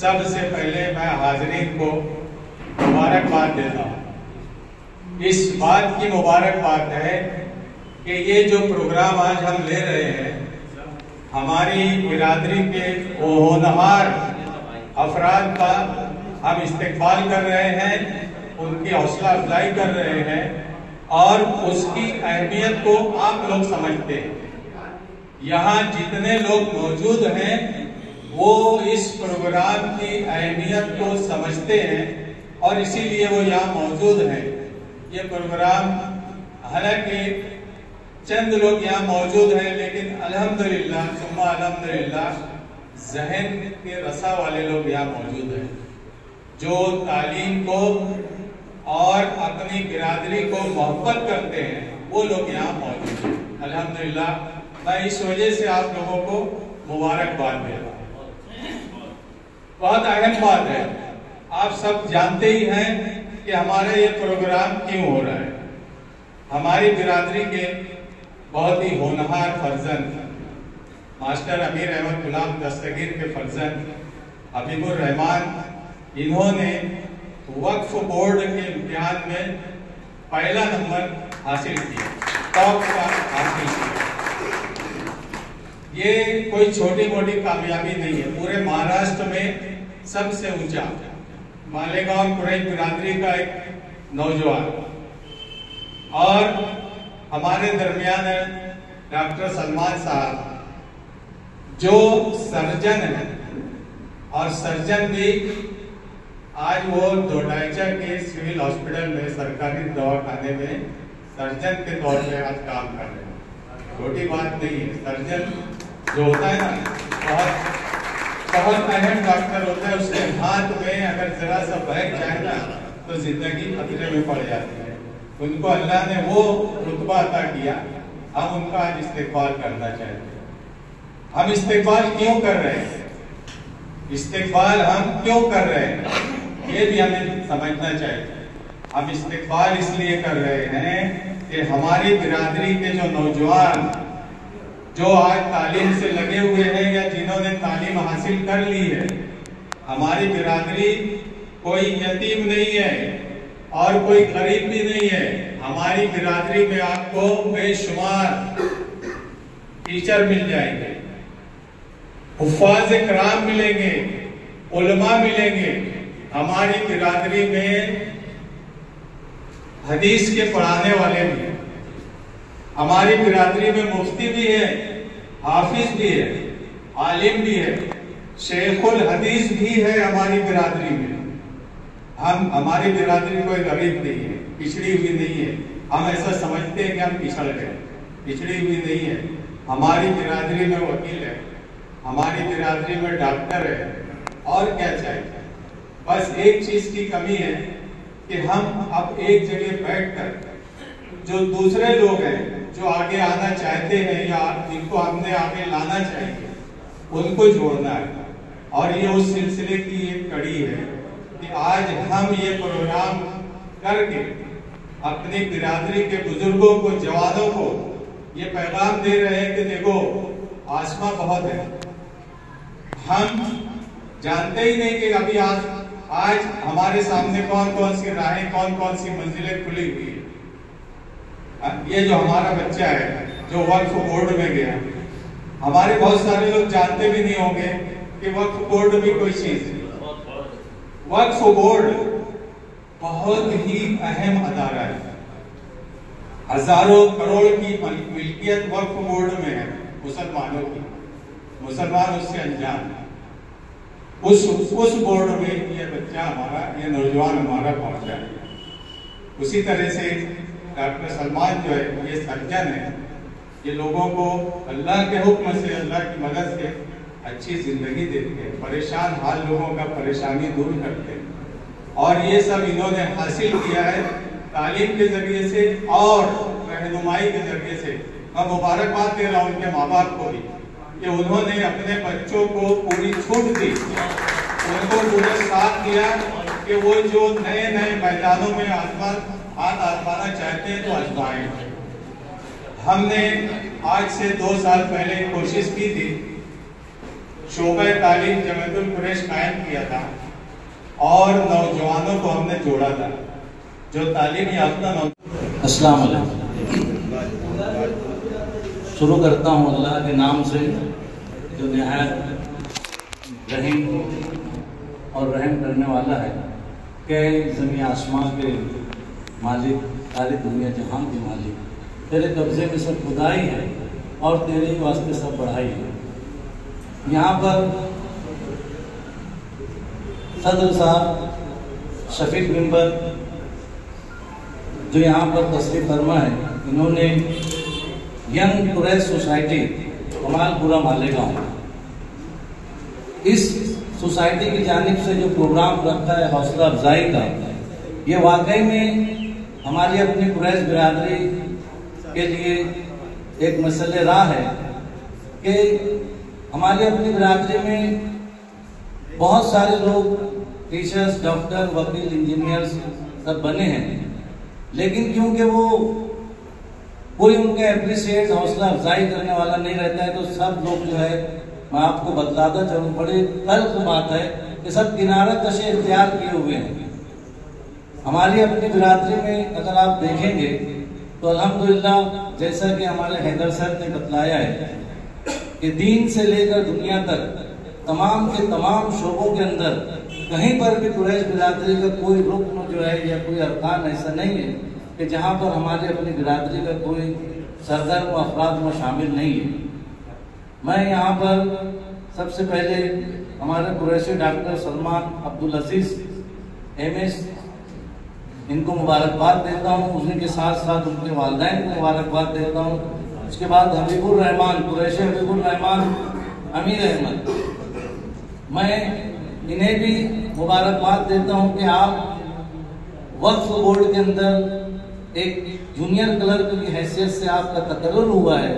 सबसे पहले मैं हाज़रीन को मुबारकबाद देता हूँ। इस बात की मुबारकबाद है कि ये जो प्रोग्राम आज हम ले रहे हैं, हमारी बिरादरी के होनहार अफराद का हम इस्तेकबाल कर रहे हैं, उनकी हौसला अफजाई कर रहे हैं और उसकी अहमियत को आप लोग समझते हैं। यहाँ जितने लोग मौजूद हैं वो इस प्रोग्राम की अहमियत को समझते हैं और इसीलिए वो यहाँ मौजूद हैं। ये प्रोग्राम, हालांकि चंद लोग यहाँ मौजूद हैं, लेकिन अल्हम्दुलिल्लाह सुम्मा अल्हम्दुलिल्लाह जहन के रसा वाले लोग यहाँ मौजूद हैं, जो तालीम को और अपनी बिरादरी को मोहब्बत करते हैं, वो लोग यहाँ मौजूद हैं। अल्हम्दुलिल्लाह मैं इस वजह से आप लोगों को मुबारकबाद दे रहा हूँ। बहुत अहम बात है, आप सब जानते ही हैं कि हमारा ये प्रोग्राम क्यों हो रहा है। हमारी बिरादरी के बहुत ही होनहार फर्जंद मास्टर अमीर अहमद गुलाम दस्तगीर के फर्जंद हबीबुर रहमान, इन्होंने वक्फ बोर्ड के इम्तिहान में पहला नंबर हासिल किया, टॉप का हासिल किया। ये कोई छोटी मोटी कामयाबी नहीं है, पूरे महाराष्ट्र में सबसे ऊंचा मालेगांव कुरैश बिरादरी का एक नौजवान। और हमारे दरमियान है डॉक्टर सलमान साहब, जो सर्जन है और सर्जन भी आज वो डोडाइचा के सिविल हॉस्पिटल में, सरकारी दवाखाने में सर्जन के तौर पे आज काम कर रहे हैं। छोटी बात नहीं है। सर्जन जो होता है ना, बहुत अहम डॉक्टर होता है। उसके हाथ में अगर जरा सा बैठ जाए ना तो जिंदगी खतरे में पड़ जाती है। उनको अल्लाह ने वो रुतबा अता किया, हम उनका आज इस्तेकबाल करना चाहते हैं। हम इस्तेकबाल क्यों कर रहे हैं, इस्तेकबाल हम क्यों कर रहे हैं, ये भी हमें समझना चाहिए। हम इस्तेकबाल इसलिए कर रहे हैं कि हमारी बिरादरी के जो नौजवान जो आज तालीम से लगे हुए हैं या जिन्होंने तालीम हासिल कर ली है, हमारी बिरादरी कोई यतीम नहीं है और कोई गरीब भी नहीं है। हमारी बिरादरी में आपको बेशुमार टीचर मिल जाएंगे, हुफ्फाज़ किराम मिलेंगे, उलमा मिलेंगे। हमारी बिरादरी में हदीस के पढ़ाने वाले भी, हमारी बिरादरी में मुफ्ती भी है, हाफिज भी है, आलिम भी है, शेखुल हदीस भी है हमारी बिरादरी में। हमारी बिरादरी कोई गरीब नहीं है, पिछड़ी हुई नहीं है। हम ऐसा समझते हैं कि हम पिछड़ गए, पिछड़ी हुई नहीं है। हमारी बिरादरी में वकील है, हमारी बिरादरी में डॉक्टर है, और क्या चाहिए। बस एक चीज की कमी है कि हम अब एक जगह बैठकर जो दूसरे लोग हैं जो आगे आना चाहते हैं या जिनको हमने आगे लाना चाहिए, उनको जोड़ना है। और ये उस सिलसिले की एक कड़ी है कि आज हम ये प्रोग्राम करके अपनी बिरादरी के बुजुर्गों को, जवानों को ये पैगाम दे रहे हैं कि देखो आसमां बहुत है। हम जानते ही नहीं कि अभी आज हमारे सामने कौन कौन सी राहें, कौन कौन सी मंजिलें खुली हुई है। ये जो हमारा बच्चा है जो वक्फ बोर्ड में गया, हमारे बहुत सारे लोग जानते भी नहीं होंगे कि वक्फ बोर्ड भी कोई चीज है। वक्फ बोर्ड बहुत ही अहम अदारा है। हजारों करोड़ की मिल्कियत वक्फ बोर्ड में है मुसलमानों की, मुसलमान उससे अनजान है। उस बोर्ड में ये बच्चा हमारा, ये नौजवान हमारा पहुंचा है। उसी तरह से डॉक्टर सलमान जो है ये सर्जन है, ये लोगों को अल्लाह के हुक्म से, अल्लाह की मदद से अच्छी जिंदगी देते हैं, परेशान हाल लोगों का परेशानी दूर करते हैं। और ये सब इन्होंने हासिल किया है तालीम के जरिए से और रहनुमाई के जरिए से। मैं मुबारकबाद दे रहा हूँ उनके माँ बाप को भी कि उन्होंने अपने बच्चों को पूरी छूट दी, उनको पूरा साथ दिया कि वो जो नए नए मैदानों में हाथ आजमाना चाहते हैं तो आजमाएं। हमने आज से 2 साल पहले कोशिश की थी, शोबा तालीम जमीयतुल कुरैश कायम किया था और नौजवानों को हमने जोड़ा था, जो तालीम याफ्ता अस्सलाम वालेकुम। शुरू करता हूँ अल्लाह के नाम से जो निहायत रहीम और रहम करने वाला है, कि ज़मीन आसमां के मालिक, सारी दुनिया जहां के मालिक, तेरे कब्ज़े में सब खुदाई है और तेरे ही वास्ते सब बढ़ाई है। यहाँ पर सदर साहब शफीक मेंबर जो यहाँ पर तशरीफ फरमा है, इन्होंने यंग कुरैश सोसाइटी कमालपुरा मालेगांव, इस सोसाइटी की जानिब से जो प्रोग्राम रखा है हौसला अफजाई का, ये वाकई में हमारी अपनी कुरैश बिरादरी के लिए एक मसले राह है कि हमारी अपनी बिरादरी में बहुत सारे लोग टीचर्स, डॉक्टर, वकील, इंजीनियर्स सब बने हैं, लेकिन क्योंकि वो कोई उनका एप्रिशिएट, हौसला अफजाई करने वाला नहीं रहता है, तो सब लोग जो है, मैं आपको बतलाता चलूँ, बड़ी तल्ख बात है कि सब किनारा कशी इख्तियार किए हुए हैं। हमारी अपनी बिरादरी में अगर आप देखेंगे तो अल्हम्दुलिल्लाह, जैसा कि हमारे हैदर सर ने बतलाया है कि दीन से लेकर दुनिया तक तमाम के तमाम शोबों के अंदर कहीं पर भी कुरैश बिरादरी का कोई रुकन जो है या कोई अरकान ऐसा नहीं है कि जहाँ पर हमारे अपनी बिरादरी का कोई सरगर्म अफराद में शामिल नहीं है। मैं यहाँ पर सबसे पहले हमारे कुरैशी डॉक्टर सलमान अब्दुल अजीज MS, इनको मुबारकबाद देता हूँ, उन्हीं के साथ साथ उनके वालिदैन को मुबारकबाद देता हूँ। उसके बाद हबीबुर रहमान, कुरैशी हबीबुर रहमान अमीर अहमद, मैं इन्हें भी मुबारकबाद देता हूँ कि आप वक्फ बोर्ड के अंदर एक जूनियर क्लर्क की हैसियत से आपका तकर्रुर हुआ है।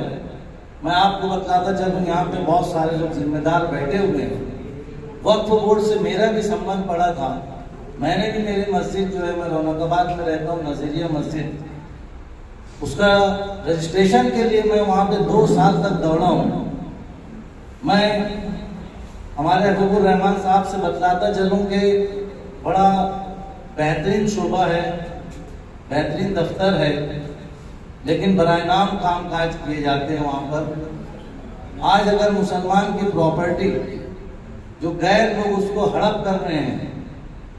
मैं आपको बताता चलूँ, यहाँ पे बहुत सारे लोग जिम्मेदार बैठे हुए हैं। वक्फ बोर्ड से मेरा भी संबंध पड़ा था। मैंने भी, मेरी मस्जिद जो है, मैं रौनकाबाद में रहता हूँ, नज़रिया मस्जिद, उसका रजिस्ट्रेशन के लिए मैं वहाँ पे 2 साल तक दौड़ा हूँ। मैं हमारे हबीबुर रहमान साहब से बतलाता चलूँ कि बड़ा बेहतरीन शोबा है, बेहतरीन दफ्तर है, लेकिन बराए नाम काम काज किए जाते हैं वहाँ पर। आज अगर मुसलमान की प्रॉपर्टी जो गैर लोग उसको हड़प कर रहे हैं,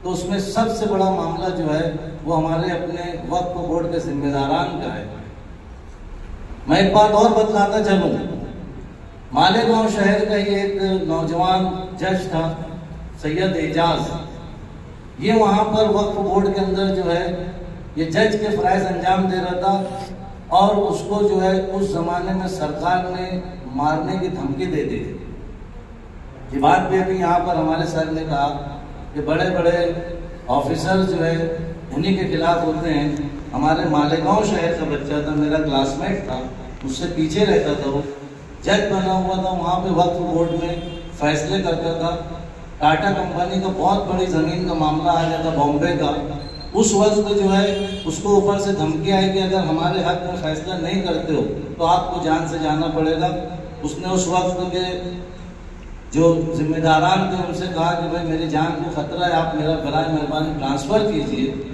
तो उसमें सबसे बड़ा मामला जो है वो हमारे अपने वक्फ बोर्ड के जिम्मेदारान का है। मैं एक बात और बतलाता चलूँ, मालेगांव शहर का ही एक नौजवान जज था, सैयद एजाज, ये वहाँ पर वक्फ बोर्ड के अंदर जो है ये जज के फराइज अंजाम दे रहा था, और उसको जो है उस जमाने में सरकार ने मारने की धमकी दे दी थी। ये बात भी अभी यहाँ पर हमारे सर ने कहा कि बड़े बड़े ऑफिसर जो है उन्हीं के खिलाफ होते हैं। हमारे मालेगांव शहर का बच्चा था, मेरा क्लासमेट था, उससे पीछे रहता था, वो जज बना हुआ था, वहाँ पे वक्फ बोर्ड में फैसले करता था। टाटा कंपनी का बहुत बड़ी जमीन का मामला आ गया था बॉम्बे का, उस वक्त जो है उसको ऊपर से धमकी आई कि अगर हमारे हक में फैसला नहीं करते हो तो आपको जान से जाना पड़ेगा। उसने उस वक्त के जो जिम्मेदारान थे उनसे कहा कि भाई मेरी जान को खतरा है, आप मेरा बराए मेहरबानी ट्रांसफर कीजिए।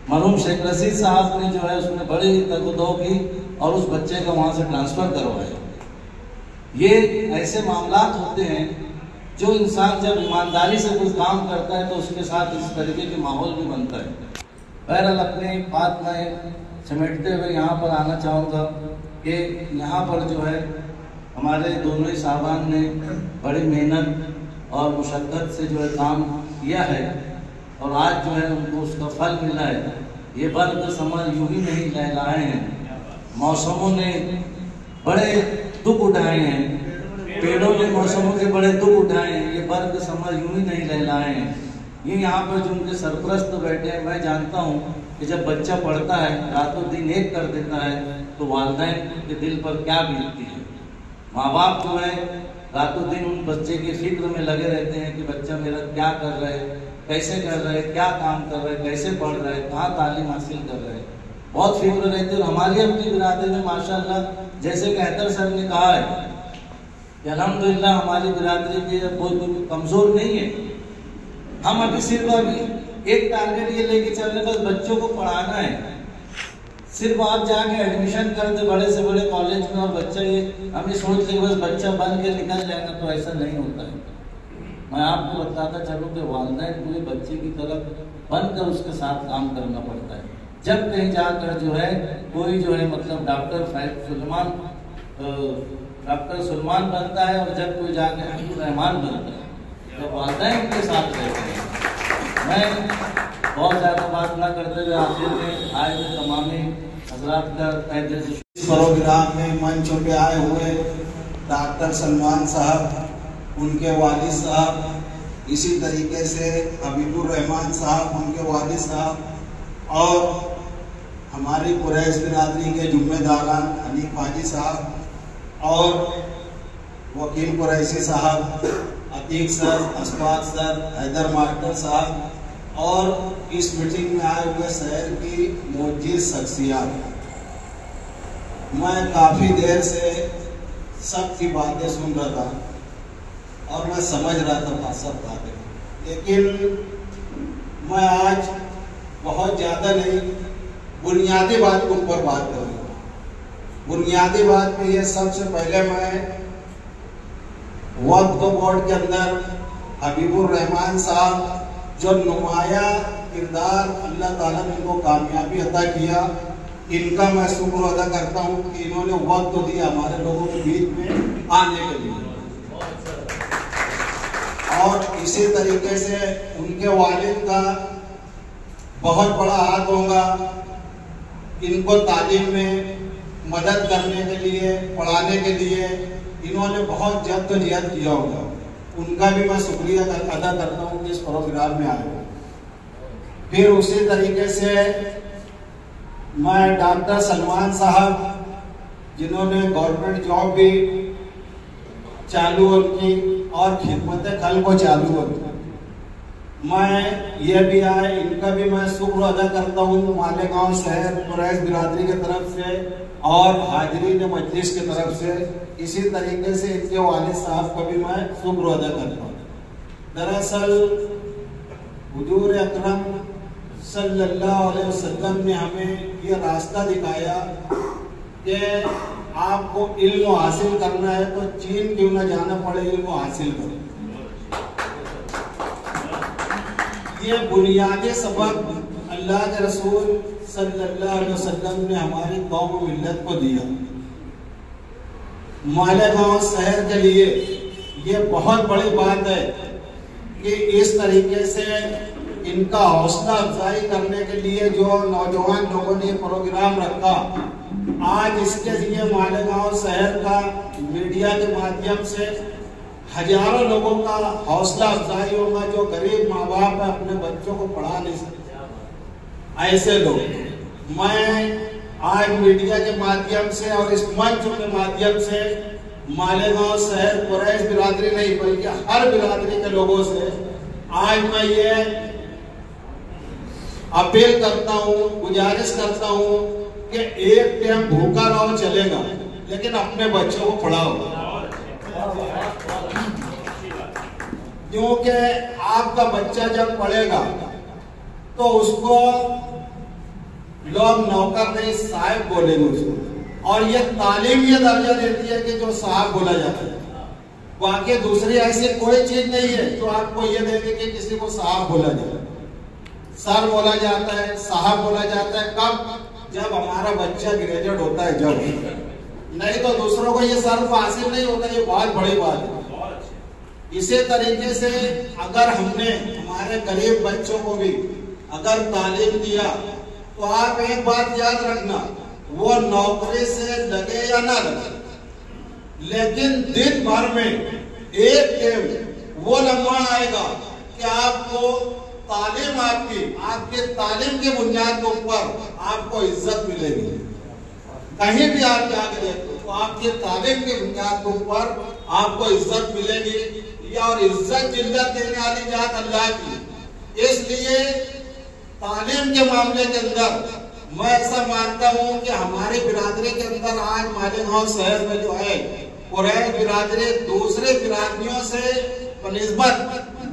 मरहूम शेख रशीद साहब ने जो है उसमें बड़ी तकदो की और उस बच्चे का वहाँ से ट्रांसफर करवाया। ये ऐसे मामलात होते हैं जो इंसान जब ईमानदारी से कोई काम करता है तो उसके साथ इस तरीके के माहौल भी बनता है। बहरहाल अपनी बात में समेटते हुए यहाँ पर आना चाहूँगा कि यहाँ पर जो है हमारे दोनों ही साहबान ने बड़ी मेहनत और मुशक्क़त से जो है काम किया है, और आज जो है उनको उसका फल मिला है। ये बर्द समर यूं ही नहीं लहलाए हैं, मौसमों ने बड़े दुख उठाए हैं, पेड़ों ने मौसमों के बड़े दुख उठाए हैं, ये बर्द समर यूं ही नहीं लहलाए हैं। ये यहाँ पर जो उनके सरपरस्त बैठे हैं, मैं जानता हूँ कि जब बच्चा पढ़ता है, रातों दिन एक कर देता है, तो वालिदैन के दिल पर क्या बीतती है। माँ बाप जो है रातों दिन उन बच्चे की फिक्र में लगे रहते हैं कि बच्चा मेरा क्या कर रहा है, कैसे कर रहा है, क्या काम कर रहा है, कैसे पढ़ रहा है, कहाँ तालीम हासिल कर रहा है, बहुत फिक्र रहती है। और हमारी अपनी बिरादरी में माशाल्लाह, जैसे कि हैदर सर ने कहा है कि अल्हम्दुलिल्लाह हमारी बिरादरी भी बहुत कमजोर नहीं है। हम अभी सिर्फ एक टारगेट ये लेके चल रहे, बस बच्चों को पढ़ाना है। सिर्फ आप जाके एडमिशन कर दे बड़े से बड़े कॉलेज में और बच्चा ये हम ये सोच ले बस बच्चा बन के निकल जाएगा, तो ऐसा नहीं होता है। मैं आपको बताता चलूं कि वालिदैन पूरे बच्चे की तरफ बनकर उसके साथ काम करना पड़ता है। जब कहीं जाकर जो है कोई जो है मतलब डॉक्टर सुलेमान बनता है और जब कोई जाकर अब्दुल रहमान बनता है तो वालिदैन के साथ रहते हैं। मैं बहुत ज़्यादा बात ना करते हुए आखिर में आए हुए तमामी हजरात का तहे दिल से प्रोग्राम में मंच पे आए हुए डॉक्टर सलमान साहब, उनके वालिद साहब, इसी तरीके से हबीबुर रहमान साहब, उनके वालिद साहब और हमारी कुरैश बिरादरी के जुम्मेदारान हनीफ हाजी साहब और वकील कुरैशी साहब, Atiq sir, Ashfaq sir, Haider master साहब और इस मीटिंग में आए हुए शहर की मौजूद शख्सियत। मैं काफ़ी देर से सबकी बातें सुन रहा था और मैं समझ रहा था सब बातें, लेकिन मैं आज बहुत ज़्यादा नहीं बुनियादी बात के ऊपर बात करूँगा। बुनियादी बात में ये सबसे पहले मैं वक्फ बोर्ड के अंदर हबीबुर रहमान साहब जो नुमाया किरदार अल्लाह ताला ने इनको कामयाबी अता किया, इनका मैं शुक्र अदा करता हूँ कि इन्होंने वक्त तो दिया हमारे लोगों के बीच में आने के लिए। और इसी तरीके से उनके वालिद का बहुत बड़ा हाथ होगा इनको तालीम में मदद करने के लिए, पढ़ाने के लिए इन्होंने बहुत जद्दोजहद किया होगा। उनका भी मैं शुक्रिया अदा करता हूँ कि इस प्रोग्राम में आए। फिर उसी तरीके से मैं डॉक्टर सलमान साहब जिन्होंने गवर्नमेंट जॉब भी चालू उनकी और खिदमत खल को चालू होती, मैं ये भी आए इनका भी मैं शुक्र अदा करता हूँ मालेगांव शहर कुरैश बिरादरी की तरफ से और हाजरीन मजलिस की तरफ से। इसी तरीके से इनके वालिद साहब का भी मैं शुक्र अदा करता हूँ। दरअसल हुजूर अकरम सल्लल्लाहु अलैहि वसल्लम ने हमें ये रास्ता दिखाया कि आपको इल्म हासिल करना है तो चीन क्यों ना जाना पड़े, इल्म हासिल करो। ये बुनियादी सबक अल्लाह के रसूल सल्लल्लाहु अलैहि वसल्लम ने हमारी कौम मिल्लत को दिया। मालेगांव शहर के लिए ये बहुत बड़ी बात है कि इस तरीके से इनका हौसला अफजाई करने के लिए जो नौजवान लोगों ने प्रोग्राम रखा, आज इसके लिए मालेगांव शहर का मीडिया के माध्यम से हजारों लोगों का हौसला अफजाई होगा जो गरीब माँ बाप अपने बच्चों को पढ़ा नहीं सकते। ऐसे लोग मैं आज मीडिया के माध्यम से और इस मंच के माध्यम से मालेगांव शहर कुरैश बिरादरी नहीं बल्कि हर बिरादरी के लोगों से आज मैं ये अपील करता हूँ, गुजारिश करता हूँ कि एक टाइम भूखा रहो चलेगा, लेकिन अपने बच्चों को पढ़ाओ। क्योंकि आपका बच्चा जब पढ़ेगा तो उसको लोग नौकर नहीं साहब बोलेंगे उसको, और ये तालीम ये दर्जा देती है कि जो साहब बोला जाता है। बाकी दूसरी ऐसी कोई चीज नहीं है जो आपको ये देगी कि किसी को साहब बोला जाए। सर बोला जाता है, साहब बोला जाता है कब? जब हमारा बच्चा ग्रेजुएट होता है, जब नहीं तो दूसरों को ये सर्फ हासिल नहीं होता। ये बहुत बड़ी बात है। इसी तरीके से अगर हमने हमारे गरीब बच्चों को भी अगर तालीम दिया तो आप एक बात याद रखना, वो नौकरी से लगे या ना लगे, लेकिन दिन भर में एक टाइम वो लम्हा आएगा कि आपको तालीम आपके तालीम के बुनियाद के ऊपर आपको इज्जत मिलेगी। कहीं भी आप जाकर देखो तो आपके तालीम के बुनियाद के ऊपर आपको इज्जत मिलेगी, और इज्जत जिल्लत देने वाली जात अल्लाह की। इसलिए तालीम के मामले के अंदर मैं ऐसा मानता हूँ कि हमारी बिरादरी के अंदर आज मालेगांव शहर में जो है कुरैश बिरादरी दूसरे बिरादरियों से बनिस्बत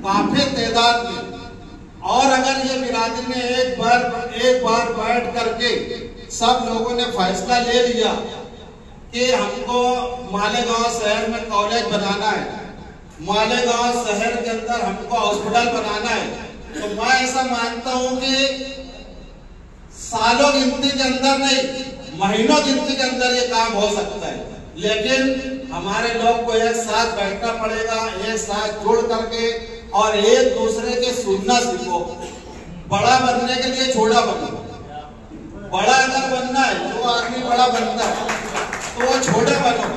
काफी तादाद में, और अगर ये बिरादरी ने एक बार बैठ करके सब लोगों ने फैसला ले लिया कि हमको मालेगांव शहर में कॉलेज बनाना है, मालेगांव शहर के अंदर हमको हॉस्पिटल बनाना है, तो मैं ऐसा मानता हूं कि सालों गिनती के अंदर नहीं, महीनों गिनती के अंदर ये काम हो सकता है। लेकिन हमारे लोग को एक साथ बैठना पड़ेगा, एक साथ जुड़ करके, और एक दूसरे के सुनना सीखो। बड़ा बनने के लिए छोटा बनो, बड़ा अगर बनना है, जो आदमी बड़ा बनता है तो वो छोटा बनो।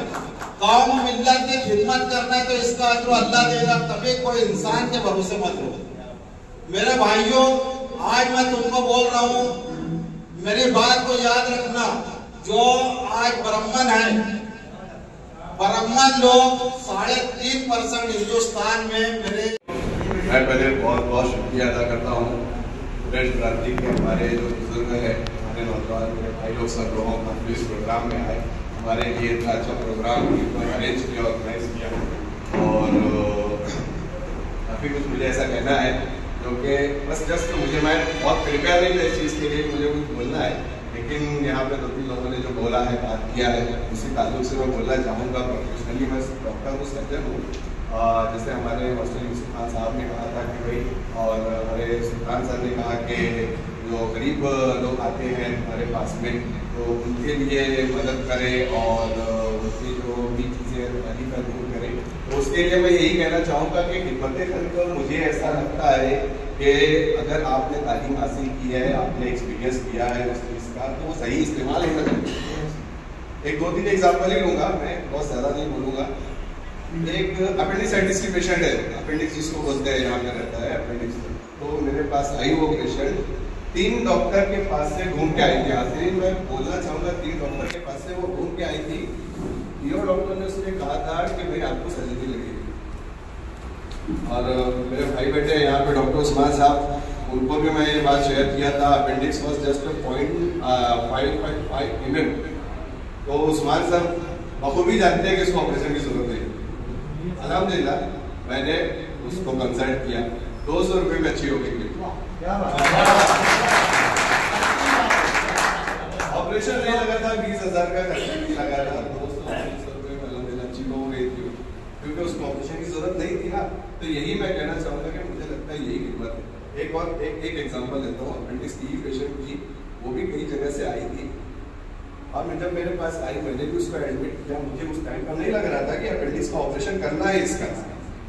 गाँव में मिल्लत की खिदमत करना है तो इसका अजर अल्लाह देगा, कभी कोई इंसान के भरोसे मत रहो। मेरे भाइयों, आज मैं तुमको बोल रहा हूँ, मेरी बात को याद रखना, जो आज ब्राह्मण है, ब्राह्मण लोग 3.5% हिंदुस्तान में मेरे। मैं पहले बहुत बहुत शुक्रिया अदा करता हूँ कुरैश बिरादरी के हमारे जो बुजुर्ग हैं, हमारे नौजवान मेरे भाई लोग सब लोगों का इस प्रोग्राम में आए, हमारे लिए इतना अच्छा प्रोग्राम अरेंज किया, ऑर्गेनाइज किया। और काफ़ी कुछ मुझे ऐसा कहना है जो कि बस जस्ट मुझे, मैं बहुत प्रिपेयर नहीं था इस चीज़ के लिए, मुझे कुछ बोलना है, लेकिन यहाँ पे 2-3 लोगों ने जो बोला है, बात किया है, उसी ताल्लुक से मैं बोलना चाहूँगा। प्रोफेशनली मैं डॉक्टर हूँ, सर्जन हूँ। जैसे हमारे मास्टर यूसुफ खान साहब ने कहा था कि भाई, और हमारे सुल्तान सर ने कहा कि जो गरीब लोग आते हैं हमारे पास में, तो उनके लिए मदद करें और उनकी जो भी चीज़ें तकलीफें दूर करें। तो उसके लिए मैं यही कहना चाहूँगा कि खिदमत खल्क़, मुझे ऐसा लगता है कि अगर आपने तालीम हासिल की है, आपने एक्सपीरियंस किया है उस चीज़ का, तो वो सही इस्तेमाल ही करें। एक 2-3 एग्जाम्पल ही लूँगा, मैं बहुत ज़्यादा नहीं बोलूँगा। एक अपेंडिसाइटिस की पेशेंट है, अपेंडिक्स जिसको बोलते हैं, यहाँ पे रहता है अपेंडिक्स। तो मेरे पास आई वो पेशेंट, 3 डॉक्टर के पास से घूम के आई थी। आखिरी मैं बोलना चाहूँगा, 3 डॉक्टर के पास से वो घूम के आई थी। ये डॉक्टर ने उसने कहा था कि भाई आपको सर्जरी लगेगी। और मेरे भाई बेटे यहाँ पे डॉक्टर उस्मान साहब, उनको भी मैं ये बात शेयर किया था, अपेंडिक्स वॉज जस्ट 0.5 mm। तो उस्मान साहब बखूबी जानते हैं कि इसको ऑपरेशन की जरूरत नहीं। अल्हम्दुलिल्लाह मैंने उसको कंसल्ट किया, 200 रुपये में अच्छी हो गई। ऑपरेशन नहीं लगा था, 20,000 का खर्चा भी लगा था, 200 रुपये में अल्हम्दुलिल्लाह अच्छी हो गई थी, क्योंकि उसको ऑपरेशन की जरूरत नहीं थी ना। तो यही मैं कहना चाहूँगा कि मुझे लगता है यही खिदमत है। एक और एक एग्जाम्पल देता हूँ, अपेंडिक्स की पेशेंट थी, वो भी कई जगह से आई थी, और मैं जब मेरे पास आई, मैंने भी उसको एडमिट किया। मुझे उस टाइम पर नहीं लग रहा था कि अपेंडिक्स का ऑपरेशन करना है इसका,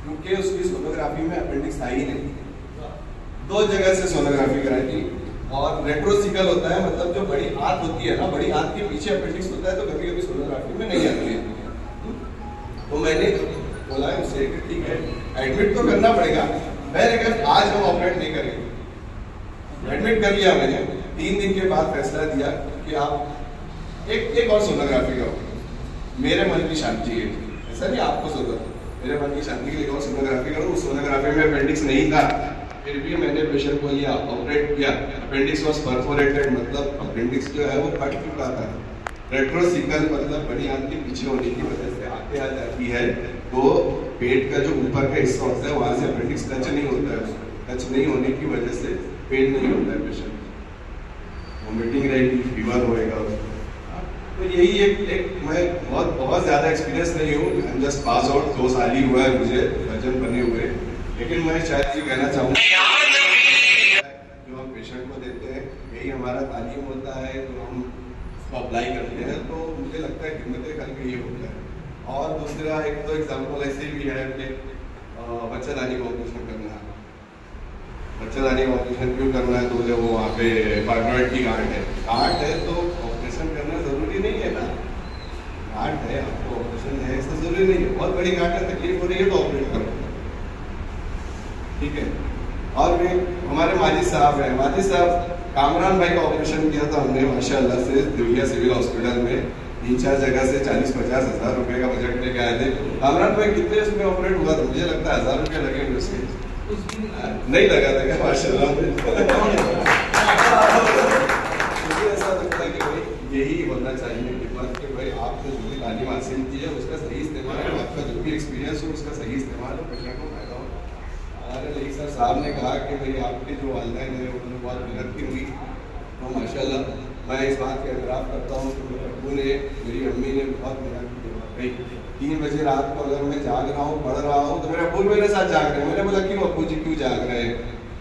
क्योंकि उसकी सोनोग्राफी में अपेंडिक्स था ही नहीं। 2 जगह से सोनोग्राफी कराई थी, और रेट्रोसिकल होता है, मतलब जो बड़ी आंत होती है ना, बड़ी आंत के पीछे अपेंडिक्स होता है, तो कभी कभी सोनोग्राफी में नहीं आती है। तो मैंने बोला उससे कि ठीक है, एडमिट तो करना पड़ेगा। मैंने कहा आज हम ऑपरेट नहीं करेंगे। एडमिट कर लिया मैंने। 3 दिन के बाद फैसला दिया कि आप एक और सोनोग्राफी करो। मेरे मन की शांति है, ऐसा नहीं आपको जरूरत, मेरे मन की शांति के लिए और सोनोग्राफी करो। उस सोनोग्राफी में अपेंडिक्स नहीं था, फिर भी मैंने पेशेंट को लिया, ऑपरेट किया। अपेंडिक्स वॉज परफोरेटेड, मतलब अपेंडिक्स जो है वो कट चुका था। रेट्रोसिकल मतलब बड़ी आंत के पीछे होने की वजह से आगे आ जाती है, तो पेट का जो ऊपर का हिस्सा होता है वहां से अपेंडिक्स टच नहीं होता है। टच नहीं होने की वजह से पेट नहीं होता है, पेशेंट वोमिटिंग रहेगी, फीवर होएगा। तो यही एक मैं बहुत ज़्यादा एक्सपीरियंस नहीं हूँ, I am just pass out, 2 साल ही हुआ है मुझे सर्जन बने हुए। लेकिन मैं शायद ये कहना चाहूँगा, जो हम पेशेंट को देते हैं यही हमारा तालीम होता है, जो हम उसको अप्लाई करते हैं, तो मुझे लगता है खिदमत खल्क़ ये होता है। और दूसरा एक तो एग्जाम्पल ऐसे भी है कि बच्चादानी का ऑपरेशन करना है। बच्चादानी का ऑपरेशन क्यों करना है, तो बोले वो वहाँ पे फाइब्रॉइड की गांठ है, तो ऑपरेशन करना जरूरी नहीं है ना। गांठ है, आपको ऑपरेशन है ऐसा जरूरी नहीं है। बहुत बड़ी गांठ है, तकलीफ हो रही है तो ऑपरेट करो, ठीक है। और भी हमारे माजिद साहब हैं, माजिद साहब कामरान भाई का ऑपरेशन किया था हमने माशाल्लाह से दिव्या सिविल हॉस्पिटल में। 3-4 जगह से 40-50 हज़ार रुपए का बजट लेके आए थे। कामरान भाई कितने उसमें ऑपरेट हुआ था, मुझे लगता है 1000 रुपये लगे हुए उसके, नहीं लगा था माशाल्लाह। मुझे ऐसा लगता है कि भाई यही होना चाहिए खिदमत के, भाई आपने जो भी तालीम हासिल की है उसका सही इस्तेमाल सर साहब ने कहा कि भाई आपके जो वालिदैन है उन्होंने बहुत मेहनत की हुई, तो माशाल्लाह मैं इस बात का एतराफ़ करता हूँ कि मेरे अब्बू ने, मेरी अम्मी ने बहुत मेहनत की। भाई 3 बजे रात को अगर मैं जाग रहा हूँ, पढ़ रहा हूँ, तो मेरे अब्बू मेरे साथ जाग रहे हैं। मैंने बोला क्यों अब्बू जी क्यों जाग रहे हैं?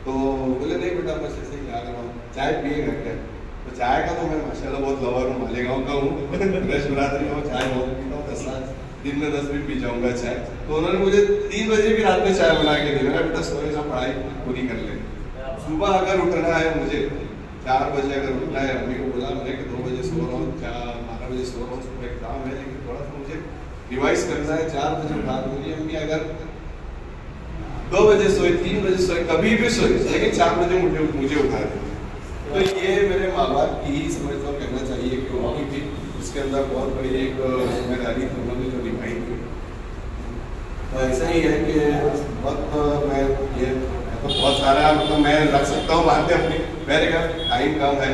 तो बोले नहीं बेटा बस ऐसे ही जाग रहा हूँ, चाय पिए घर के। तो चाय का तो मैं माशाल्लाह बहुत लवर हूँ, मालेगांव का हूँ, फ्रेश बिरादरी में चाय बहुत पीता हूँ, 10 दिन में 10 भी पी जाऊँगा चाय। तो उन्होंने मुझे 3 बजे भी रात में चाय बना के दी। मेरा बेटा सोने से पढ़ाई पूरी कर ले, सुबह अगर उठना है मुझे 4 बजे अगर उठना है, अम्मी को बोला मैंने कि 2 बजे सो रहा हूँ, 12 बजे सो रहा हूँ, सुबह एग्जाम है, लेकिन थोड़ा सा मुझे रिवाइज करना है, 4 बजे उठा दूँगी। अम्मी अगर 2 बजे सोई, 3 बजे सोई, कभी भी सोई, लेकिन 4 बजे मुझे उठा दें। तो ये मेरे माँ बाप की ही समझता हूँ, कहना चाहिए कि उनकी भी उसके अंदर बहुत बड़ी एक जिम्मेदारी थी उन्होंने जो निभाई थी। तो ऐसा ही है कि बहुत मैं ये तो बहुत सारा मतलब मैं रख सकता हूँ बातें अपनी, मेरे का टाइम कम है।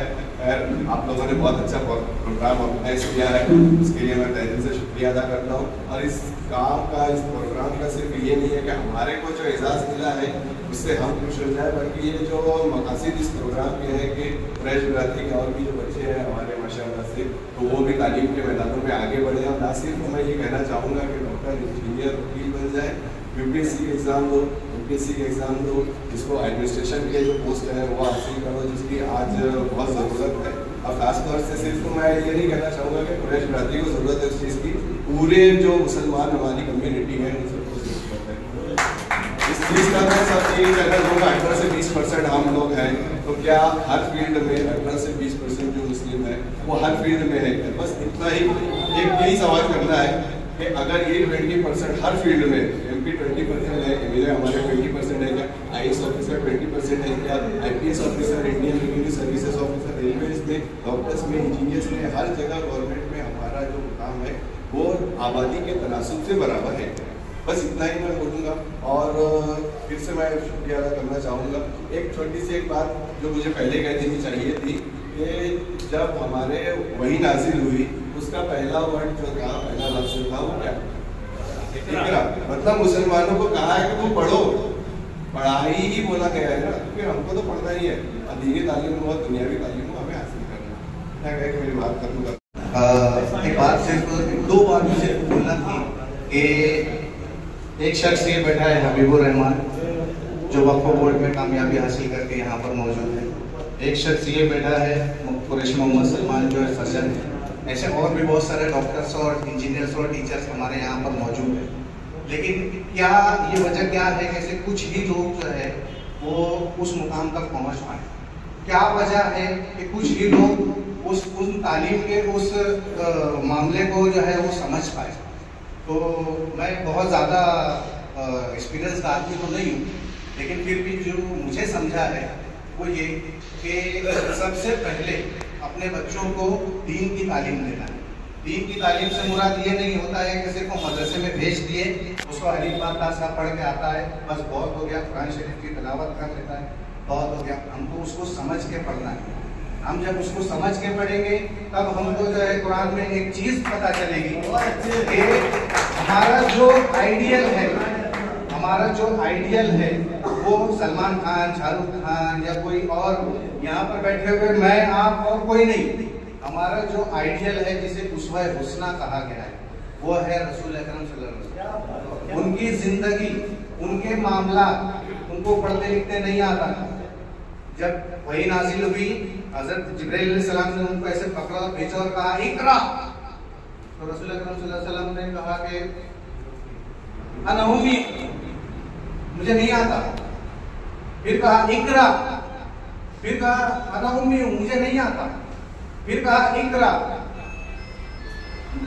आप लोगों ने बहुत अच्छा प्रोग्राम ऑर्गेनाइज किया है, उसके लिए मैं तहे दिल से शुक्रिया अदा करता हूँ। और इस काम का, इस प्रोग्राम का सिर्फ ये नहीं है कि हमारे को जो एजाज़ मिला है उससे हम खुश हो जाए, बल्कि ये जो मकासद इस प्रोग्राम के है कि फ्रेश बिरादरी के और भी जो बच्चे हैं हमारे माशाअल्लाह से, तो वो भी तालीम के मैदानों में आगे बढ़े। और ना सिर्फ मैं ये कहना चाहूँगा कि डॉक्टर, इंजीनियर, वकील बन जाए, यूपीएससी के एग्ज़ाम दो, यूपीएससी के एग्ज़ाम दो, जिसको एडमिनिस्ट्रेशन के जो पोस्ट है वो हासिल करो, जिसकी आज बहुत ज़रूरत है। और ख़ासतौर से सिर्फ मैं ये नहीं कहना चाहूँगा कि फ्रेश बिरादरी को ज़रूरत है उस चीज़ की, पूरे जो मुसलमान हमारी कम्युनिटी है उन सबको ज़रूरत है इस चीज़ का। मैं सब ये कहना चाहूँगा 18 से 20% हम लोग हैं, तो क्या हर फील्ड में 18 से 20% जो मुस्लिम है वो हर फील्ड में है? बस इतना ही, एक यही सवाल करना है कि अगर ये 20% हर फील्ड में, MP 20% है, मेरे हमारे 20% है क्या? IAS ऑफिसर 20% है क्या? IPS officer, Indian revenue services officer, railway में, डॉक्टर्स में, इंजीनियर्स में, हर जगह गवर्नमेंट में हमारा जो मुकाम है वो आबादी के तनासुब से बराबर है। बस इतना ही मैं बोलूँगा। और फिर से मैं शुक्रिया अदा करना चाहूँगा। एक छोटी सी एक बात जो मुझे पहले कह देनी चाहिए थी कि जब हमारे वही नाजिल हुई, उसका पहला वर्ड जो था, पहला लफ्ज़ था वो क्या? इकरा। मतलब मुसलमानों को कहा है कि तुम पढ़ो, पढ़ाई ही बोला गया है ना, क्योंकि हमको तो पढ़ना ही है, और दीनी तालीम हो, दुनियावी तालीम हो, हमें हासिल करना है। कि मेरी बात करूँगा एक बात सिर्फ 2 बार मुझे बोलना थी कि एक शख्स ये बैठा है हबीबुर रहमान, जो वक्फ बोर्ड में कामयाबी हासिल करके यहाँ पर मौजूद है। एक शख्स ये बैठा है कुरैश मोहम्मद सलमान, जो है सर्जन है। ऐसे और भी बहुत सारे डॉक्टर्स और इंजीनियर्स और टीचर्स हमारे यहाँ पर मौजूद हैं। लेकिन क्या ये वजह क्या है कि कुछ ही लोग जो है वो उस मुकाम तक पहुँच पाए? क्या वजह है कि कुछ ही लोग उन तालीम के उस मामले को जो है वो समझ पाए? तो मैं बहुत ज़्यादा एक्सपीरियंस आदमी तो नहीं हूँ, लेकिन फिर भी जो मुझे समझा है वो ये कि सबसे पहले अपने बच्चों को दीन की तालीम देना है। दीन की तालीम से मुराद ये नहीं होता है कि सिर्फ मदरसे में भेज दिए, उसको अलीफ बा ता सा पढ़ के आता है, बस बहुत हो गया, कुरान शरीफ की तिलावत कर लेता है, बहुत हो गया। हमको उसको समझ के पढ़ना है। हम जब उसको समझ के पढ़ेंगे तब हमको जो है कुरान में एक चीज़ पता चलेगी कि हमारा जो आइडियल है, हमारा जो आइडियल है वो सलमान खान, शाहरुख खान या कोई और यहाँ पर बैठे हुए मैं, आप और कोई नहीं। हमारा जो आइडियल है, जिसे उसवा हुस्ना कहा गया है, वो है रसूल अकरम सल्लल्लाहु अलैहि वसल्लम। उनकी जिंदगी, उनके मामला, उनको पढ़ने लिखने नहीं आता। जब वही नाजिल हुई, हजरत जिब्राइल अलैहिस्सलाम ने उनको ऐसे पकड़ा और भेजा और कहा इकरा, तो रसूल अकरम सल्लल्लाहु अलैहि वसल्लम ने कहा कि अना उम्मी, मुझे नहीं आता। फिर कहा इकरा, फिर कहा अना उम्मी, मुझे नहीं आता। फिर कहा इकरा,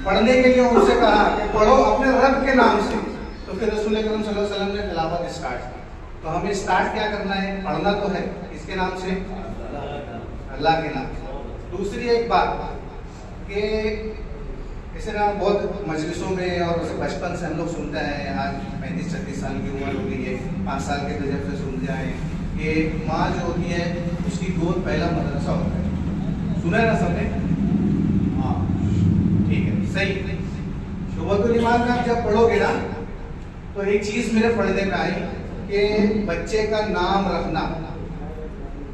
पढ़ने के लिए उनसे कहा कि पढ़ो अपने रब के नाम से। तो फिर रसूल अकरम सल्लल्लाहु अलैहि वसल्लम ने तिलावत स्टार्ट की। तो हमें स्टार्ट क्या करना है? पढ़ना तो है, किसके नाम से? अल्लाह के नाम से। दूसरी एक बात कि इसे ना बहुत मजलिसों में और उसे बचपन से हम लोग सुनते हैं, आज 35-36 साल की उम्र हो गई है, 5 साल के तजर्बे से सुन जाए कि माँ जो होती है उसकी गोद पहला मदरसा होता है। सुना है ना सबने? हाँ, ठीक है, सही। शुबतुल ईमान में आप जब पढ़ोगे ना तो एक चीज़ मेरे पढ़ने में आई कि बच्चे का नाम रखना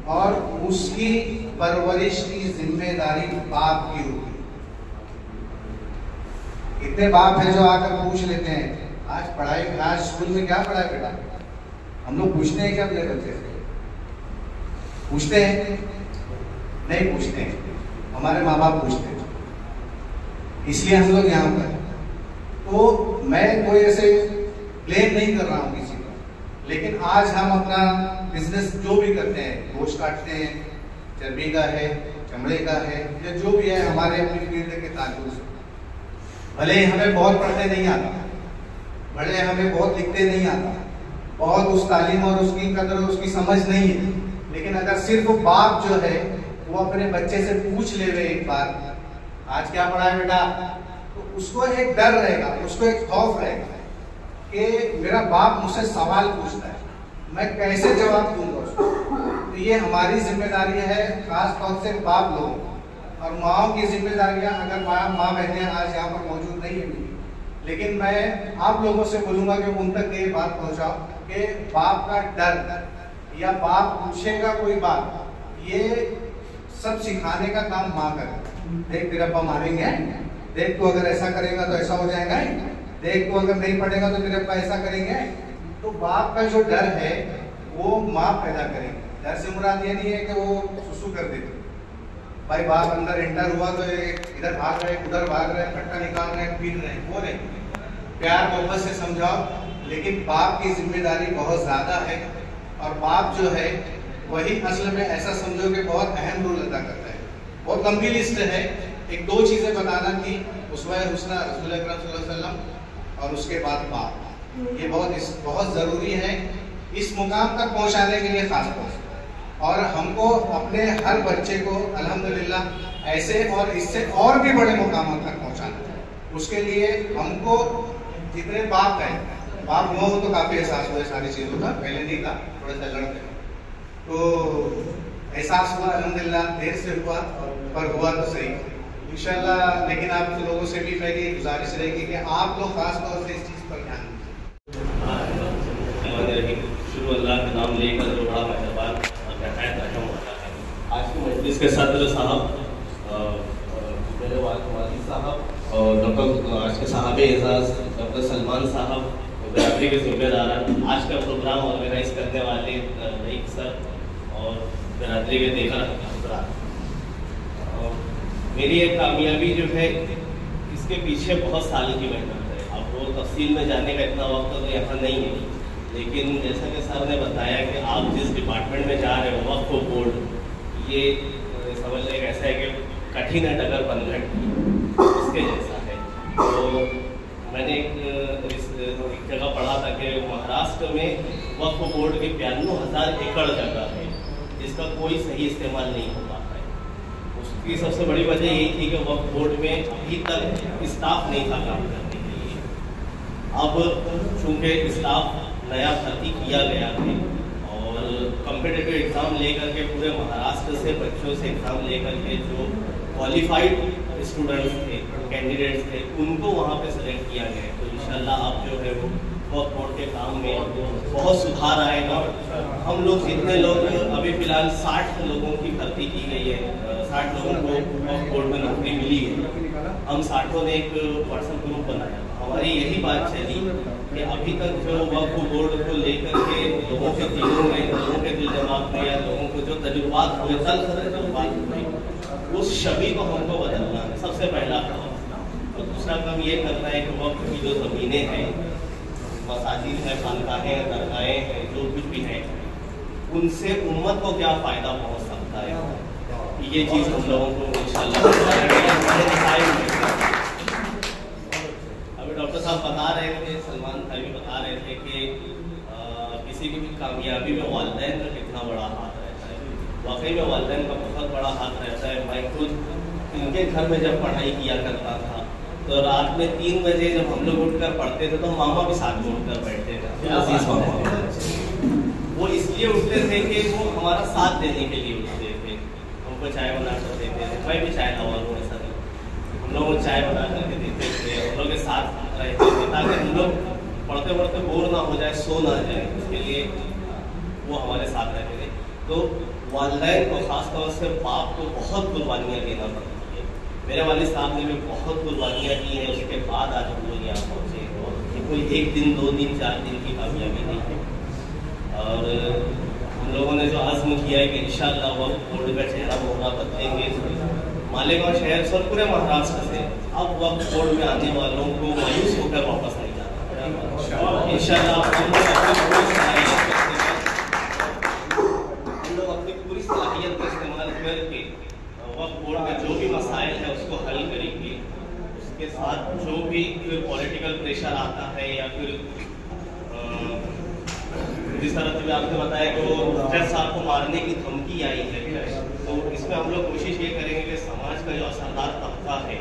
और उसकी परवरिश की जिम्मेदारी बाप की होती है। इतने बाप हैं जो आकर पूछ लेते हैं आज पढ़ाई, आज स्कूल में क्या पढ़ा है बेटा? हम लोग पूछते हैं क्या अपने बच्चे से? पूछते हैं? नहीं पूछते हैं। हमारे माँ बाप पूछते हैं, इसलिए हम लोग यहाँ पर। तो मैं कोई ऐसे ब्लेम नहीं कर रहा हूँ किसी को, लेकिन आज हम अपना बिजनेस जो भी करते हैं, गोश्त काटते हैं, चर्बी का है, चमड़े का है, या जो भी है हमारे अपनी फील्ड के ताल्लुक से, भले ही हमें बहुत पढ़ते नहीं आता, भले हमें बहुत लिखते नहीं आता, बहुत उस तालीम और उसकी कदर उसकी समझ नहीं है, लेकिन अगर सिर्फ बाप जो है वो अपने बच्चे से पूछ ले एक बार आज क्या पढ़ा है बेटा, तो उसको एक डर रहेगा, उसको एक खौफ रहेगा कि मेरा बाप मुझसे सवाल पूछता है, मैं कैसे जवाब दूंगा उसको। तो ये हमारी जिम्मेदारी है, खास तौर से बाप लोगों और माओ की जिम्मेदारियां। अगर माँ बहनें आज यहाँ पर मौजूद नहीं है, लेकिन मैं आप लोगों से बोलूंगा कि उन तक ये बात पहुंचाओ कि बाप का डर या बाप पूछेगा कोई बात, ये सब सिखाने का काम माँ करे। देख तेरा अब्बा मारेंगे, देख तू अगर ऐसा करेगा तो ऐसा हो जाएगा, देख तू अगर नहीं पढ़ेगा तो तेरे अब्बा ऐसा करेंगे। तो बाप का जो डर है वो माँ पैदा करेगी। डर से मुराद ये नहीं है कि वो सुसु कर देते, भाई बाप अंदर एंटर हुआ तो इधर भाग रहे, उधर भाग रहे, फटका निकाल रहे, पीट रहे, वो नहीं। प्यार मोहब्बत से समझाओ, लेकिन बाप की जिम्मेदारी बहुत ज्यादा है और बाप जो है वही असल में ऐसा समझो कि बहुत अहम रोल अदा करता है। बहुत लंबी लिस्ट है, एक दो चीजें बताना थी, उसवा हुस्ना रसूल अकरम सल्लल्लाहु अलैहि वसल्लम और उसके बाद बाप। ये बहुत जरूरी है इस मुकाम तक पहुंचाने के लिए खास तौर से। और हमको अपने हर बच्चे को अल्हम्दुलिल्लाह ऐसे और इससे और भी बड़े मुकाम तक पहुंचाना है। उसके लिए हमको जितने बाप हैं, बाप हुआ हो तो काफी एहसास हुआ सारी चीजों का, पहले नहीं था, थोड़ा सा लड़ते तो एहसास हुआ अल्हम्दुलिल्लाह, देर से हुआ पर हुआ तो सही इंशाल्लाह। लेकिन आप लोगों से भी मेरी गुजारिश रहेगी कि आप लोग खास तौर से इस चीज पर ध्यान दीजिए। शुरू अल्लाह का नाम लेकर जो बड़ा मेहरबान और नहायत रहम होता है। आज की मजलिस के सदर साहब, मेरे वालिद साहब और डॉक्टर आज के साहब एजाज डॉक्टर सलमान साहब, बिरादरी के ज़िम्मेदार, आज का प्रोग्राम ऑर्गेनाइज करने वाले रईक सर और बिरादरी के देखा हजरात। मेरी एक कामयाबी जो है इसके पीछे बहुत साल की मेहनत है। अब वो तफसील में जाने का इतना वक्त तो यहाँ नहीं है, लेकिन जैसा कि सर ने बताया कि आप जिस डिपार्टमेंट में जा रहे हो वक्फ बोर्ड, ये समझ लें ऐसा है कि कठिन है डगर बनघट इसके जैसा है। तो मैंने एक जगह पढ़ा था कि महाराष्ट्र में वक्फ बोर्ड की 92,000 एकड़ जगह है जिसका कोई सही इस्तेमाल नहीं हो पाता है। उसकी सबसे बड़ी वजह यही थी कि वक्फ बोर्ड में अभी तक स्टाफ नहीं था काम करने के लिए। अब चूँकि स्टाफ नया भर्ती किया गया है और कॉम्पिटिटिव एग्ज़ाम लेकर के पूरे महाराष्ट्र से बच्चों से एग्ज़ाम लेकर के जो क्वालिफाइड स्टूडेंट्स थे, कैंडिडेट्स थे, उनको वहाँ पे सेलेक्ट किया गया। तो इंशाल्लाह अब जो है वो वक्फ बोर्ड के काम में बहुत सुधार आएगा। हम लोग जितने लोग अभी फिलहाल 60 लोगों की भर्ती की गई है, 60 लोगों को वक्फ बोर्ड में नौकरी मिली है। हम 60 ने एक व्हाट्सएप ग्रुप बनाया, हमारी यही बात चली कि अभी तक जो वक्फ बोर्ड को लेकर के लोगों के दिलों में, लोगों के दिल दिमाग में या लोगों को जो तजुर्बात हुए, तजुर्बात हुए, उस छवि को हमको बदलना है सबसे पहला काम। और दूसरा काम ये करना है कि वक्त की जो ज़मीनें हैं, मसाजिद हैं, खानकाहें हैं, दरगाहें हैं, जो कुछ भी है, उनसे उम्मत को क्या फ़ायदा पहुँच सकता है, ये चीज़ हम लोगों को इंशाल्लाह। अभी डॉक्टर साहब बता रहे थे, सलमान भाई भी बता रहे थे कि किसी की भी कामयाबी में वालिदैन का कितना बड़ा हाथ रहता है। वाकई में वालिदैन का बहुत बड़ा हाथ रहता है। मैं खुद इनके घर में जब पढ़ाई किया करता था तो रात में 3 बजे जब हम लोग उठकर पढ़ते थे तो मामा भी साथ में उठकर बैठते थे। अजीज मामा वो इसलिए उठते थे कि वो हमारा साथ देने के लिए उठते थे, हमको चाय बना कर देते थे। मैं भी चाय लावा हूँ, ऐसा नहीं, हम लोग चाय बना करके देते थे, हम लोग के साथ रहते थे ताकि हम लोग पढ़ते पढ़ते बोर ना हो जाए, सो ना जाए, उसके लिए वो हमारे साथ रहते थे। तो वालिदैन को खासतौर से बाप को बहुत कुर्बानियाँ देना पड़ती है। मेरे वालिद साहब ने भी बहुत कुर्बानियाँ की हैं, उसके बाद आज हम लोग यहाँ पहुँचे। और कोई 1 दिन 2 दिन 4 दिन की कामयाबी नहीं है। और हम लोगों ने जो आज़्म किया है कि इंशाअल्लाह वक्त बोर्ड का चेहरा मोहरा बदलेंगे। मालेगांव शहर से पूरे महाराष्ट्र से अब वक्त बोर्ड में आने वालों को मायूस होकर वापस नहीं जाना इंशाअल्लाह। हम लोग अपनी पूरी सलाहियत का इस्तेमाल करके वक्त बोर्ड में जो भी मसाइल है उसको हल करेंगे। उसके साथ जो भी फिर पॉलिटिकल प्रेशर आता है या फिर जिस तरह से आपने बताया कि वो जज साहब को मारने की धमकी आई है, तो इसमें हम लोग कोशिश ये करेंगे कि समाज का जो असरदार तबका है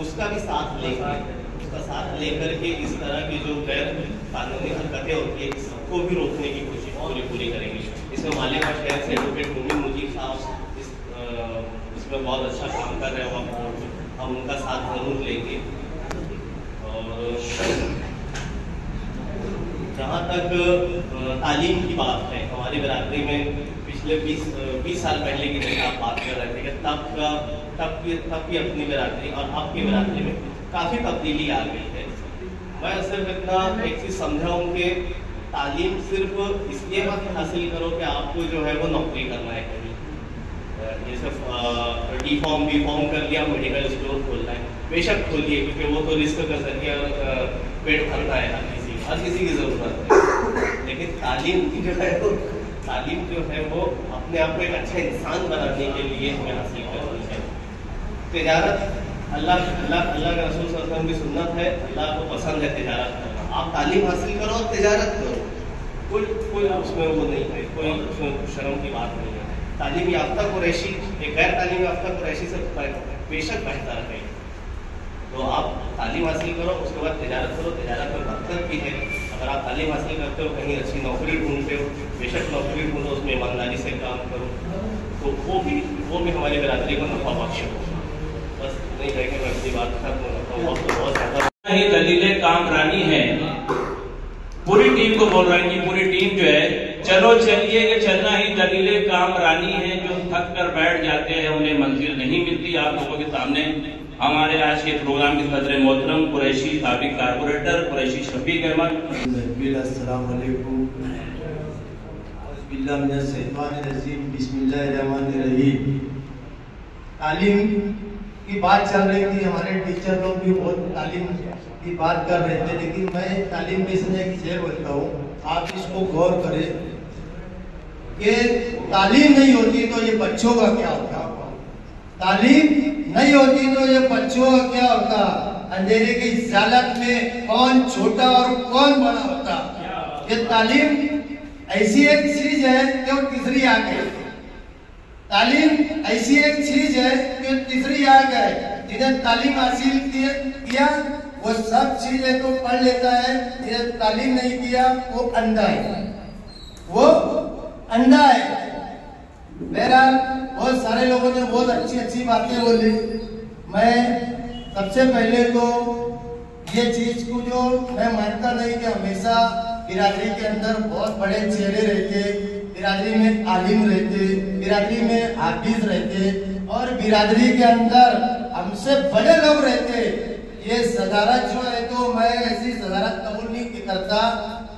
उसका भी साथ लेंगे, उसका साथ लेकर के इस तरह की जो गैर कानूनी हरकतें होती है सबको भी रोकने की कोशिश पूरी करेंगे। इसमें मालेगांव शहर से एडवोकेट मुमिन मुजीब साहब इसमें बहुत अच्छा काम कर रहे हैं, हम उनका साथ जरूर लेंगे। और जहाँ तक तालीम की बात है, हमारी बिरादरी में पिछले 20 साल पहले की जैसे आप बात कर रहे थे कि तब की अपनी बिरादरी और अब की बिरादरी में काफ़ी तब्दीली आ गई है। मैं सिर्फ इतना एक चीज़ समझा हूँ कि तालीम सिर्फ इसलिए मत हासिल करो कि आपको जो है वो नौकरी करना है कहीं, जैसे D.Pharm B.Pharm कर लिया, मेडिकल स्टोर खोलना है, बेशक खोलिए क्योंकि वो तो रिस्क कर सकते हैं, पेट भरना है हर किसी की ज़रूरत है। लेकिन तालीम की जो है वो अपने आप को एक अच्छा इंसान बनाने के लिए हमें हासिल करनी चाहिए। तिजारत अल्लाह के रसूल सल्लल्लाहु अलैहि वसल्लम की सुन्नत है, अल्लाह को पसंद है तिजारत करना। आप तालीम हासिल करो और तिजारत करो, कोई उसमें वो नहीं है, कोई उसमें शर्म की बात नहीं है। तालीम याफ्ता कुरैशी एक गैर तालीम याफ्ता कुरैशी से बेशक बेहतर है। तो आप तालीम हासिल करो, उसके बाद तिजारत करो। तिजारत में बरकत भी है। अगर आप तालीम हासिल करते हो, कहीं अच्छी नौकरी ढूंढते हो, बेशक नौकरी ढूंढो, उसमें ईमानदारी से काम करो, तो वो भी हमारी बिरादरी को नफा बख्श हो। बस नहीं कहेंगे, मैं अपनी बात खत्म करता हूँ। वक्त बहुत ज़्यादा ही दलीलें कामरानी है। पूरी टीम को बोल रही है, पूरी टीम जो है चलो चलिए कि चलना ही दलीलें कामरानी है। जो थक कर बैठ जाते हैं उन्हें मंजिल नहीं मिलती। आप लोगों के सामने हमारे आज के प्रोग्राम की सदर मोहतरम कुरैशी साबिक कारपोरेटर कुरैशी शफीक अहमद। अस्सलाम वालेकुम। बिस्मिल्लाहिर्रहमानिर्रहीम। तालीम की बात चल रही थी, हमारे टीचर लोग भी बहुत तालीम की बात कर रहे थे, लेकिन मैं तालीम में से एक शेर बोलता हूँ, आप इसको गौर करें कि तालीम नहीं होती तो ये बच्चों का क्या होता, तालीम नहीं होती तो ये बच्चों का क्या होता, अंधेरे की जालत में कौन छोटा और कौन बड़ा होता। ये तालीम ऐसी एक चीज है कि वो तीसरी आ गई। तालीम ऐसी एक चीज है कि तीसरी आ गए। जिन्हें तालीम हासिल किया वो सब चीजें तो पढ़ लेता है, जिन्हें तालीम नहीं किया वो अंधा है, वो अंधा है। बहरहाल बहुत सारे लोगों ने बहुत अच्छी बातें बोली। मैं सबसे पहले तो ये चीज को जो मैं मानता नहीं कि हमेशा बिरादरी के अंदर बहुत बड़े चेहरे रहते, बिरादरी में आलिम रहते, बिरादरी में हाफिज रहते और बिरादरी के अंदर हमसे बड़े लोग रहते। ये सदारत जो है तो मैं ऐसी सदारत कबूल नहीं करता।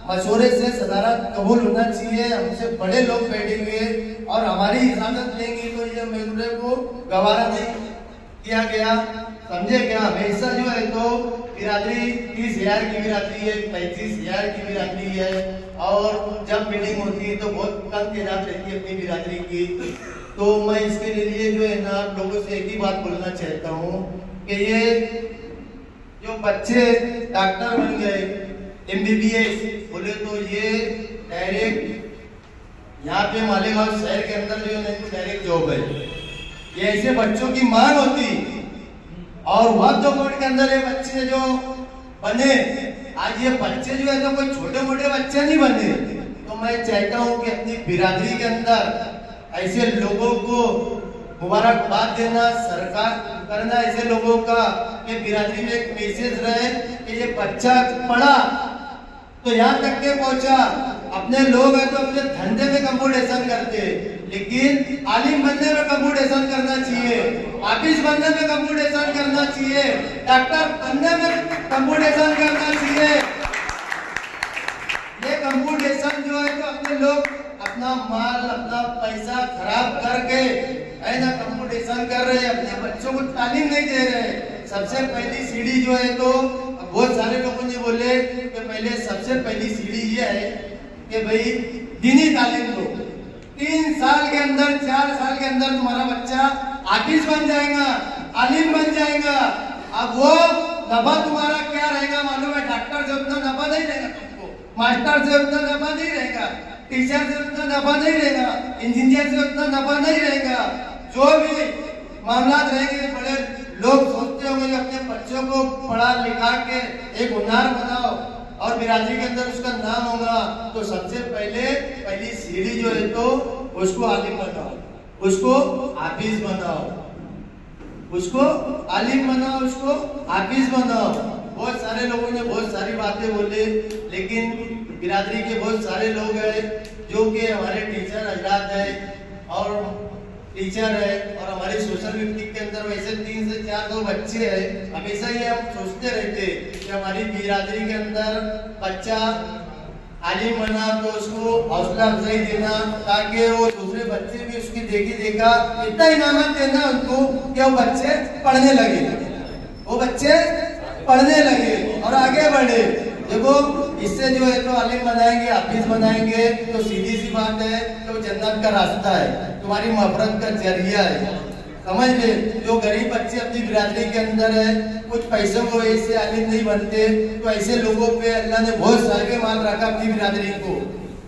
मशवरे से सदारत कबूल होना चाहिए। हमसे बड़े लोग बैठे हुए और हमारी इजाजत लेंगे तो ये मशवरे को गवारा नहीं किया गया, समझे क्या। हमेशा जो है तो बिरादरी 30,000 की बिरादरी है, 35,000 की बिरादरी है और जब मीटिंग होती है तो बहुत कम तादाद रहती है अपनी बिरादरी की। तो मैं इसके लिए जो है ना लोगों से एक ही बात बोलना चाहता हूँ कि ये जो बच्चे डॉक्टर बन गए, MBBS बोले तो ये डायरेक्ट यहाँ पे मालेगांव शहर के अंदर जो है डायरेक्ट जॉब है। ये ऐसे बच्चों की मांग होती और वक्त बोर्ड के अंदर ये बच्चे जो बने, आज ये बच्चे जो है तो कोई छोटे मोटे बच्चे नहीं बने। तो मैं चाहता हूँ कि अपनी बिरादरी के अंदर ऐसे लोगों को मुबारकबाद देना, सरकार करना ऐसे लोगों का कि बिरादरी में एक मैसेज रहे कि ये बच्चा पढ़ा तो यहाँ तक के पहुंचा। अपने लोग हैं तो अपने धंधे में कंपटीशन करते हैं, लेकिन आलिम बनने में कंपटीशन करना चाहिए, ऑफिस बनने में कंपटीशन करना चाहिए, डॉक्टर बनने में कंपटीशन करना चाहिए। ये कंपटीशन जो है तो अपने लोग अपना माल अपना पैसा खराब करके है ना कंपटीशन कर रहे हैं, अपने बच्चों को तालीम नहीं दे रहे। सबसे पहली सीढ़ी जो है तो बहुत सारे लोगों ने बोले कि पहले सबसे पहली सीढ़ी ये है कि भाई दीनी तालीम दो। 3 साल के अंदर 4 साल के अंदर तुम्हारा बच्चा हाफिज बन जाएगा, आलिम बन जाएगा। अब वो नफा तुम्हारा क्या रहेगा मालूम है? डॉक्टर से उतना नफा नहीं रहेगा तुमको, मास्टर से उतना नफा नहीं रहेगा, टीचर से उतना नफा नहीं रहेगा, इंजीनियर से उतना नफा नहीं रहेगा। जो भी मामला रहेंगे, बड़े लोग सोचते होंगे कि अपने बच्चों को पढ़ा लिखा के एक हुनर बनाओ और बिरादरी के अंदर उसका नाम होगा, तो सबसे पहली सीढ़ी जो है तो उसको आलिम बनाओ, उसको हाफिज बनाओ, उसको आलिम बनाओ, उसको हाफिज बनाओ। बहुत सारे लोगों ने बहुत सारी बातें बोले, लेकिन बिरादरी के बहुत सारे लोग हैं जो कि हमारे टीचर हजरात है और टीचर है और हमारी सोशल मीडिया के अंदर वैसे 3 से 4 बच्चे हैं। हमेशा ये हम सोचते रहते कि हमारी बिरादरी के अंदर बच्चा आलिम बना तो उसको हौसला अफजाई देना, ताकि वो दूसरे बच्चे भी उसकी देखा इतना इनामत देना उनको कि वो बच्चे पढ़ने लगे, वो बच्चे पढ़ने लगे और आगे बढ़े। देखो इससे जो है तो आलिम बनाएंगे, हाफिज बनाएंगे तो सीधी सी बात है तो जन्नत का रास्ता है, तुम्हारी मफरत का जरिया है। समझ ले, जो गरीब बच्चे अपनी बिरादरी के अंदर है, कुछ पैसों को ऐसे आलिम नहीं बनते, तो ऐसे लोगों पे अल्लाह ने बहुत सारे माल रखा अपनी बिरादरी को।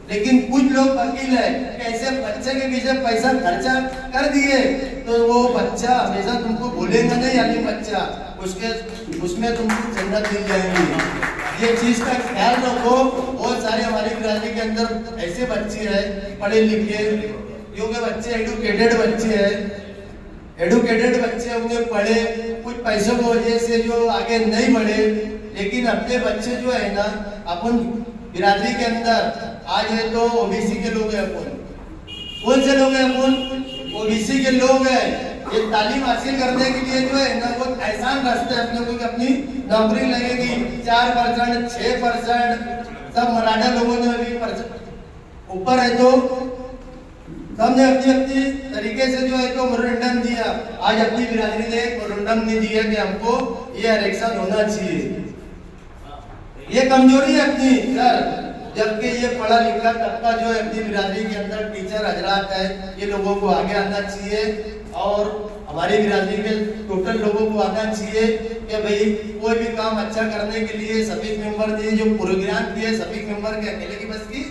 लेकिन कुछ लोग वकील है कि ऐसे बच्चे के पीछे पैसा खर्चा कर दिए तो वो बच्चा हमेशा तुमको बोलेगा नहीं आलिम बच्चा, उसमें तुमको जन्नत मिल जाएगी। ये चीज का ख्याल रखो। बहुत सारे हमारी बिरादरी के अंदर ऐसे बच्चे हैं पढ़े लिखे, जो कि बच्चे एडुकेटेड बच्चे हैं, एडुकेटेड बच्चे होंगे, पढ़े, कुछ पैसों की वजह से जो आगे नहीं बढ़े, लेकिन अपने बच्चे जो है ना, अपन बिरादरी के अंदर आज है तो ओबीसी के लोग हैं, अपन कौन से लोग हैं? अपन ओबीसी के लोग हैं। ये तालीम हासिल करने के लिए जो है ना वो आसान रास्ते अपने को अपनी नौकरी लगेगी। 4%, 6%, सब मराठा लोगों ने अभी ऊपर है तो सबने अपनी अपनी तरीके से जो है तो मेमोरेंडम दिया। आज अपनी बिरादरी ने मेमोरेंडम नहीं दिया कि हमको ये आरक्षण होना चाहिए। ये कमजोरी है अपनी सर, जबकि ये पढ़ा लिखा तबका जो है अपनी बिरादरी के अंदर टीचर हजरात है, ये लोगों को आगे आना चाहिए और हमारी बिरादरी के टोटल लोगों को आना चाहिए कि भाई कोई भी काम अच्छा करने के लिए सभी मेंबर ने जो प्रोग्राम किए, सभी मेंबर के अकेले की बस की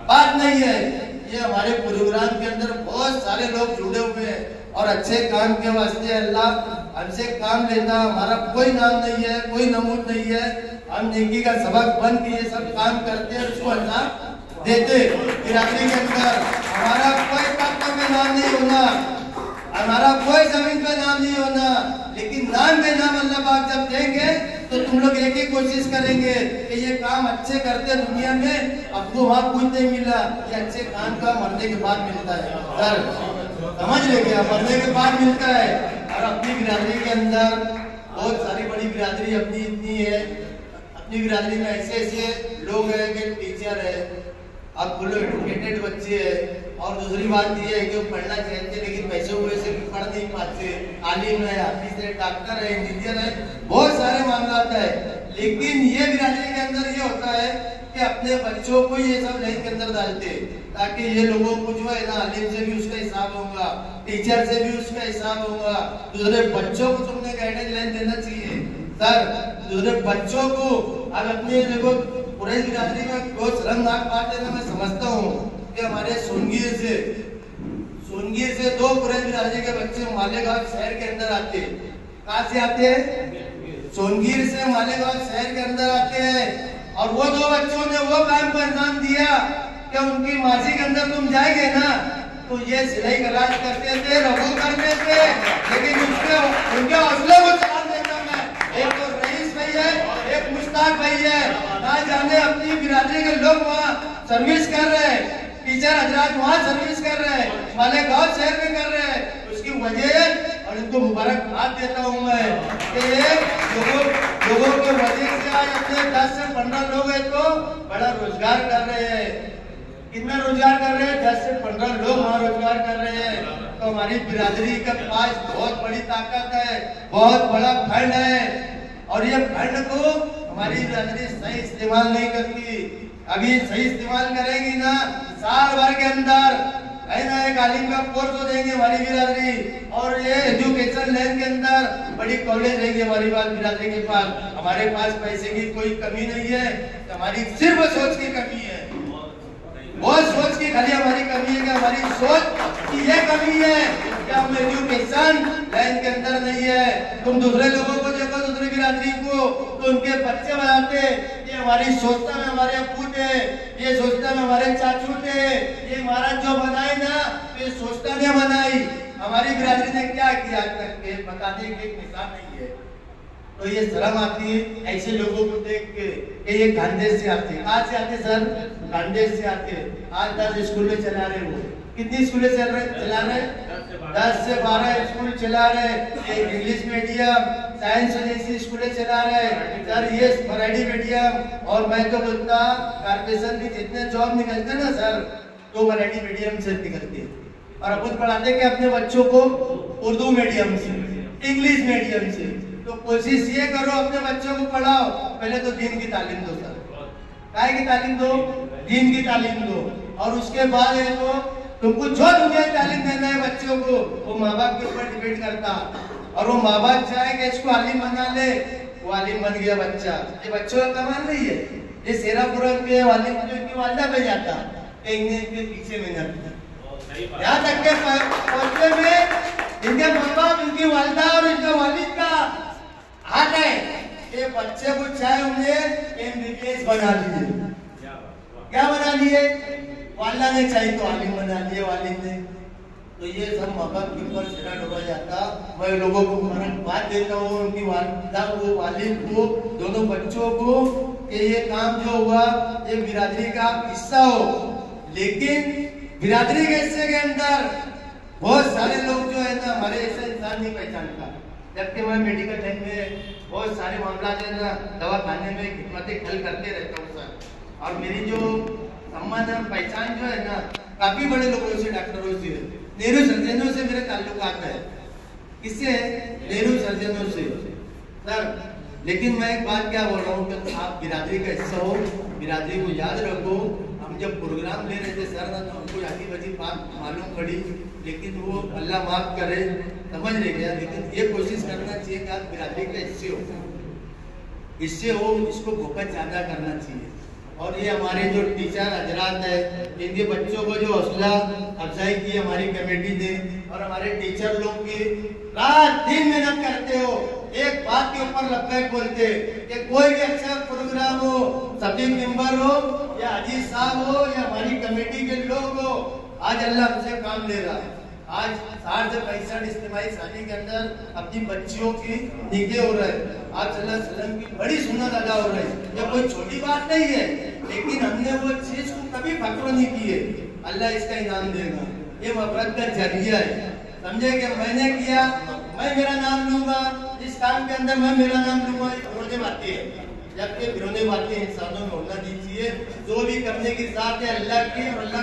बात नहीं है। ये हमारे प्रोग्राम के अंदर बहुत सारे लोग जुड़े हुए हैं और अच्छे काम के वास्ते अल्लाह हमसे काम लेता। हमारा कोई नाम नहीं है, कोई नमूद नहीं है, हम नेकी का सबक बन के ये सब काम करते हैं, उसको अल्लाह देते। बिरादरी के अंदर हमारा कोई तख्ते में नाम नहीं होना, हमारा कोई जमीन पे नाम नहीं होना, लेकिन नाम पे नाम अल्लाह पाक जब देंगे तो तुम लोग एक ही कोशिश करेंगे कि ये काम अच्छे करते दुनिया में, आपको वहाँ कुछ नहीं मिला, ये अच्छे काम का मरने के बाद मिलता है सर, समझ ले गया, मरने के बाद मिलता है। और अपनी बिरादरी के अंदर बहुत सारी बड़ी बिरादरी अपनी इतनी है, अपनी बिरादरी में ऐसे ऐसे लोग हैं कि टीचर है, आप बोलो एडुकेटेड बच्चे हैं, और दूसरी बात ये है कि वो पढ़ना चाहते लेकिन पैसे हुए से पढ़ नहीं पाते, आलिम है, हाफिज है, डॉक्टर है, इंजीनियर है, बहुत सारे मामला है। लेकिन ये बिरादरी के अंदर ये होता है कि अपने बच्चों को ये सब लाइन के अंदर डालते ताकि ये लोगों को जो है ना आलिम से भी उसका हिसाब होगा, टीचर से भी उसका हिसाब होगा, दूसरे बच्चों को तुमने गाइडेंस लाइन देना चाहिए सर, दूसरे बच्चों को। अब अपने देखो पूरे बिरादरी में बहुत शर्मनाक बात है ना, मैं समझता हूँ कि हमारे सोनगीर से 2 पूरे बिरादरी के बच्चे मालेगांव शहर के अंदर आते हैं। कहाँ से आते हैं? सोनगीर से मालेगांव शहर के अंदर आते हैं, और वो 2 बच्चों ने वो काम को अंजाम दिया कि उनकी मासी के अंदर तुम जाएंगे ना तो ये सिलाई कलाश करते थे, रघु करते थे, लेकिन उनके हौसले को सलाम देता मैं। एक तो रईस भाई है, एक मुश्ताक भाई है। ना जाने अपनी बिरादरी के लोग वहाँ सर्विस कर रहे हैं, टीचर हजरात वहाँ सर्विस कर रहे हैं, मालेगांव शहर में कर रहे हैं। उसकी वजह और इनको मुबारकबाद देता हूँ मैं कि लोगों के वजह से आज अपने 10 से 15 लोग हैं तो बड़ा रोजगार कर रहे हैं। कितना रोजगार कर रहे हैं? 10 से 15 लोग वहाँ रोजगार कर रहे हैं। तो हमारी बिरादरी के पास बहुत बड़ी ताकत है, बहुत बड़ा फंड है और ये फंड को हमारी बिरादरी सही इस्तेमाल नहीं करती। अभी सही इस्तेमाल करेगी ना, साल भर के अंदर है ना एक आलिम का कोर्स तो देंगे हमारी बिरादरी और ये एजुकेशन लाइन के अंदर बड़ी कॉलेज रहेगी हमारी बात बिरादरी के पास। हमारे पास पैसे की कोई कमी नहीं है, हमारी सिर्फ सोच की कमी है। बहुत सोच की खाली हमारी कमी है कि हमारी सोच की ये कमी है कि हम एजुकेशन लाइन के अंदर नहीं है। तुम दूसरे लोगों को देखो, दूसरी बिरादरी को, तो उनके बच्चे बनाते, ये हमारी सोचता में हमारे अब्बू थे, ये सोचता में हमारे चाचू थे, ये महाराज जो बनाए ना ये सोचता ने बनाई। हमारी बिरादरी ने क्या किया आज तक के बताने की एक मिसाल नहीं है। तो ये शर्म आती है ऐसे लोगों को देख के कि ये खानदेश से आते हैं। कहाँ से आते सर? खानदेश से आते हैं। आज 10 स्कूल में चला रहे हो। कितनी स्कूलें चला रहे? 10 से 12 स्कूल चला रहे। एक इंग्लिश मीडियम, साइंस जैसी स्कूलें चला रहे सर, ये मराठी मीडियम। और मैं तो बोलता कारपोरेशन की जितने जॉब निकलते ना सर, तो मराठी मीडियम से निकलती है। और खुद पढ़ाते कि अपने बच्चों को उर्दू मीडियम से, इंग्लिश मीडियम से। तो कोशिश ये करो अपने बच्चों को पढ़ाओ, पहले तो दीन की तालीम दो सर। काय की तालीम दो? दीन की तालीम दो। और उसके बाद है तो तुमको जो दुनिया तालीम देना है बच्चों को, वो माँ बाप के ऊपर डिपेंड करता। और वो माँ बाप चाहे कि इसको आलिम बना ले, वो आलिम बन गया बच्चा। ये बच्चों का कमाल नहीं है। ये सेरापुरम के आलिम जो इनकी वालदा पे जाता इनके पीछे में जाता, यहाँ तक के पहुंचने में इनके माँ बाप, इनकी वालदा और इनका वालिद का हाथ है। ये बच्चे को चाहे उन्हें MBBS बना लिए, क्या बना लिए? वाला ने चाहिए तो आलिम बना लिए वालिद ने। तो ये सब माँ बाप के ऊपर सिरा डोबा जाता। मैं लोगों को मुबारकबाद देता हूँ, उनकी वालिदा को, वालिद को, दोनों बच्चों को कि ये काम जो हुआ ये बिरादरी का हिस्सा हो। लेकिन बिरादरी के हिस्से के अंदर बहुत सारे लोग जो है ना हमारे ऐसे इंसान नहीं पहचानता। जबकि मैं मेडिकल लाइन में बहुत सारे मामला जो है ना दवा खाने में खिदमतें हल करते रहता हूँ सर। और मेरी जो सम्मान और पहचान जो है ना काफी बड़े लोगों से, डॉक्टरों से, नेहरू सर्जनों से मेरे ताल्लुकात है। किससे? नेहरू सर्जनों से सर। लेकिन मैं एक बात क्या बोल रहा हूँ कि आप बिरादरी का हिस्सा हो, बिरादरी को याद रखो। हम जब प्रोग्राम ले रहे थे सर ना, तो हमको आधी बजी बात मालूम पड़ी, लेकिन वो अल्लाह माफ करे समझ ले गया। लेकिन ये कोशिश करना चाहिए कि आप बिरादरी के हिस्से हो, इसको फोकस ज्यादा करना चाहिए। और ये हमारे जो टीचर हजरात है, इनके बच्चों को जो हौसला अफजाई की हमारी कमेटी ने, और हमारे टीचर लोग की रात दिन मेहनत करते हो, एक बात के ऊपर लब्बैक बोलते कि कोई भी अच्छा प्रोग्राम हो, सभी मेंबर हो या अजीज साहब हो या हमारी कमेटी के लोग हो, आज अल्लाह हमसे काम ले रहा है। आज 60 से 65 इज्तिमाई शादी के अंदर अपनी बच्चियों की निकाह हो रहा है। आप सल्लल्लाहु अलैहि वसल्लम की बड़ी सुन्नत अदा हो रही है। ये कोई छोटी बात नहीं है, लेकिन हमने वो चीज को कभी फक्र नहीं की है। अल्लाह इसका इनाम देगा। ये मफरत का जरिया है। समझे कि मैंने किया, मैं मेरा नाम लूंगा इस काम के अंदर, मैं मेरा नाम लूंगा, रोने बातें है। जबकि रोने बातें इंसानों में होना नहीं चाहिए। जो भी करने की जात है अल्लाह की, और अल्लाह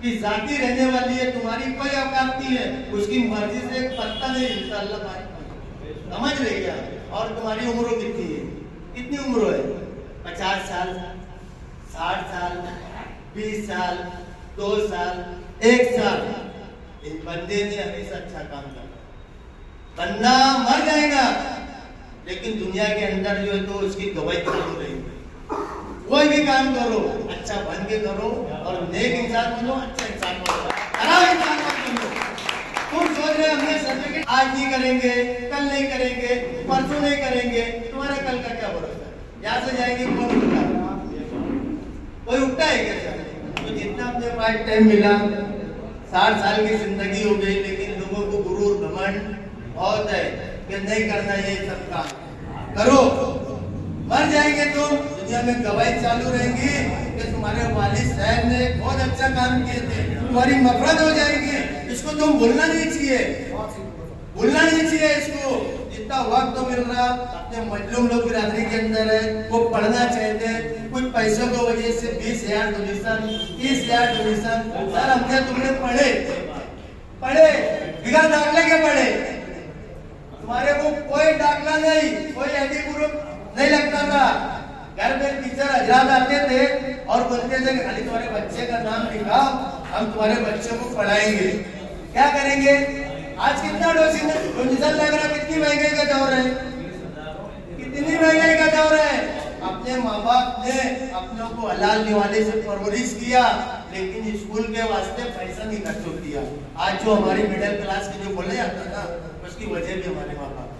की जाती रहने वाली है। तुम्हारी कोई औकात नहीं है, उसकी मर्जी से एक पत्ता नहीं हिलता। अल्लाह समझ रहे क्या? और तुम्हारी उम्र कितनी है? कितनी उम्र है? 50 साल, 60 साल, 20 साल, 2 साल, 1 साल। इस बंदे ने हमेशा अच्छा काम किया। बंदा मर जाएगा, लेकिन दुनिया के अंदर जो है तो उसकी गवाही चालू रहेगी। कोई भी काम करो अच्छा बन के करो, और नेक इंसान बनो, अच्छा इंसान बनो, खराब इंसान मत बनो। तुम सोच रहे हमने सर्टिफिकेट आज नहीं करेंगे, कल नहीं करेंगे, परसों नहीं करेंगे, तुम्हारा कल का क्या भरोसा? यहाँ से जाएंगे कौन उठा? कोई उठता है क्या? तो जितना अपने पास टाइम मिला, 60 साल की जिंदगी हो गई, लेकिन लोगों को गुरूर घमंड बहुत है कि नहीं करना ये सब काम। करो, मर जाएंगे तुम, दुनिया में गवाही चालू रहेंगी कि तुम्हारे वालिद साहब ने बहुत अच्छा काम किए थे, तुम्हारी मफरत हो जाएगी। इसको तुम भूलना नहीं चाहिए, भूलना नहीं चाहिए इसको। जितना वक्त तो मिल रहा अपने मजलूम लोग बिरादरी के अंदर है, वो पढ़ना चाहते हैं, कुछ पैसों की वजह से 20,000 डोनेशन, 30,000 डोनेशन। सर हमने तुमने पढ़े बिना दाखले के पढ़े, तुम्हारे को कोई दाखला नहीं, कोई आईडी प्रूफ नहीं लगता था। घर में टीचर हजरात आते थे और बोलते थे खाली तुम्हारे बच्चे का नाम लिखा, हम तुम्हारे बच्चे को पढ़ाएंगे। क्या करेंगे? आज कितना डोनेशन लग रहा है, कितनी महंगाई का दौर है, कितनी महंगाई का दौर है। अपने माँ बाप ने अपनों को हलाल निवाले से परवरिश किया, लेकिन स्कूल के वास्ते पैसा नहीं खर्च किया। आज जो हमारी मिडिल क्लास के जो बोले जाता था, उसकी वजह भी हमारे माँ बाप,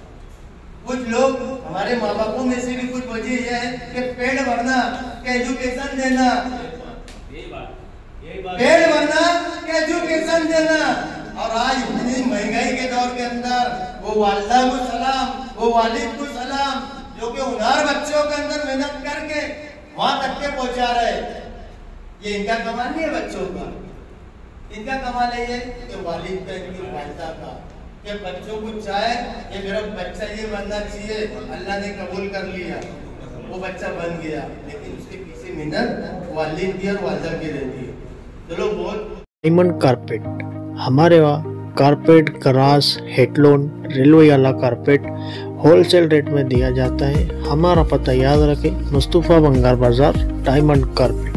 कुछ लोग हमारे माँ बापों में से भी कुछ वजह यह है कि पेड़ भरना, कि एजुकेशन देना, पेड़ भरना कि एजुकेशन देना। और आज इतनी महंगाई के दौर के अंदर वो वालिदा को सलाम, वो वालिद को सलाम, जो कि उनार बच्चों के अंदर मेहनत करके वहां तक के पहुंचा रहे। ये इनका कमाल नहीं है बच्चों का, इनका कमाल है ये कि वालिद का, इनकी वालिदा का, कि बच्चों को चाहे कि मेरा बच्चा ये बनना चाहिए, अल्लाह ने कबूल कर लिया, वो बच्चा बन गया, लेकिन उसके पीछे मेहनत वालिद की और वालिदा की रहती है। चलो बहुत। डायमंड कारपेट, हमारे वहाँ कारपेट, ग्रास, हेडलोन, रेलवे वाला कारपेट होलसेल रेट में दिया जाता है। हमारा पता याद रखें, मुस्तफ़ा बंगार बाजार, डायमंड कारपेट।